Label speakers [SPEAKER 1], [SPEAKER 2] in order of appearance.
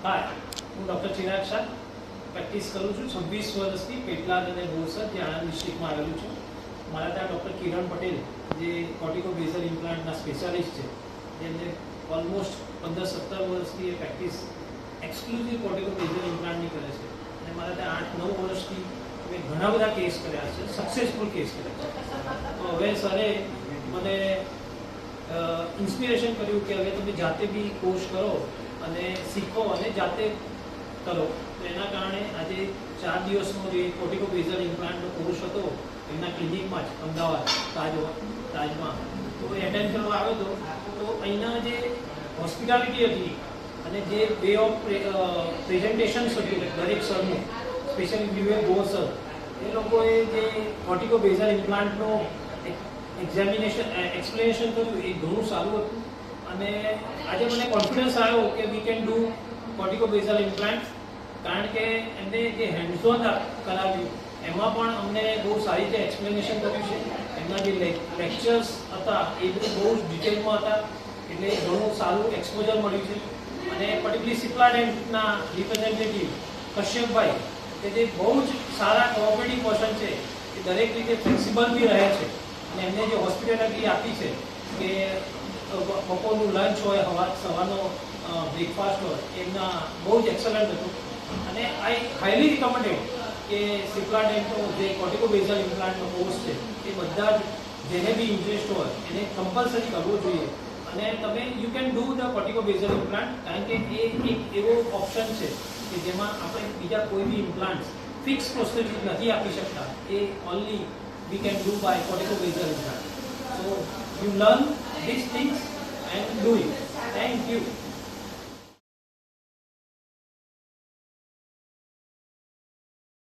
[SPEAKER 1] હાય, હું doctor Chirag Shah practice કરું છું 26 વર્ષથી પેટલાદ અને બોરસદ, જે આણંદ ડિસ્ટ્રિક્ટમાં આવેલું છે. મારા ત્યાં ડૉક્ટર કિરણ પટેલ, જે કોર્ટિકો બેઝલ ઇમ્પ્લાન્ટના સ્પેશિયાલિસ્ટ છે, જેમને ઓલમોસ્ટ 15-17 વર્ષથી એ પ્રેક્ટિસ એક્સક્લુઝિવ કોર્ટિકો બેઝલ ઇમ્પ્લાન્ટની કરે છે. અને મારા ત્યાં 8-9 વર્ષથી મેં ઘણા બધા કેસ કર્યા છે, સક્સેસફુલ કેસ કર્યા છે. તો હવે સરે મને ઇન્સ્પિરેશન કર્યું કે હવે તમે જાતે બી કોર્સ કરો અને શીખો અને જાતે કરો. તો એના કારણે આજે 4 દિવસનો જે કોર્ટિકો બેઝલ ઇમ્પ્લાન્ટનો કોર્સ હતો એમના ક્લિનિકમાં જ અમદાવાદ તાજમાં તો એટેન્ડ કરવા આવ્યો હતો. તો અહીંના જે હોસ્પિટાલિટી હતી અને જે વે ઓફ પ્રેઝન્ટેશન્સ હતું દરેક સરનું, સ્પેશિયલી યુએ ગો સર, એ લોકોએ જે કોર્ટિકો બેઝલ ઇમ્પ્લાન્ટનો એક્સપ્લેનેશન કર્યું એ ઘણું સારું હતું. અને આજે મને કોન્ફિડન્સ આવ્યો કે we can do cortico basal implant, કારણ કે એમને જે હેન્ડ્સ ઓન કરાવ્યું એમાં પણ અમને બહુ સારી રીતે એક્સપ્લેનેશન કર્યું છે. એમના જે લેક્ચર્સ હતા એ બધું બહુ જ ડિટેલમાં હતા, એટલે ઘણું સારું એક્સપોઝર મળ્યું છે. અને પર્ટિક્યુલરલી સિપ્લાડેન્ટના રિપ્રેઝેન્ટેટિવ કશ્યપભાઈ, કે જે બહુ જ સારા કોઓપરેટિવ પર્સન છે, એ દરેક રીતે ફ્લેક્સિબલ બી રહે છે. અને એમને જે હોસ્પિટાલિટી આપી છે કે બપોરનું લંચ હોય, સવારનો બ્રેકફાસ્ટ હોય, એમના બહુ જ એક્સલન્ટ હતું. અને આઈ હાઈલી રિકમેન્ડેડ કે સિપ્લાડેન્ટનો જે કોર્ટિકો બેઝલ ઇમ્પ્લાન્ટનો કોર્સ છે એ બધા જ જેને બી ઇન્ટરેસ્ટ હોય એને કમ્પલસરી કરવો જોઈએ. અને તમે you can do the cortico basal implant, કારણ કે એ એક એવો ઓપ્શન છે કે જેમાં આપણે બીજા કોઈ બી ઇમ્પ્લાન્ટ્સ ફિક્સ પ્રોસ્થેટિક નથી આપી શકતા. એ only we can do by cortico basal implant. So you learn these things and do it. Thank you.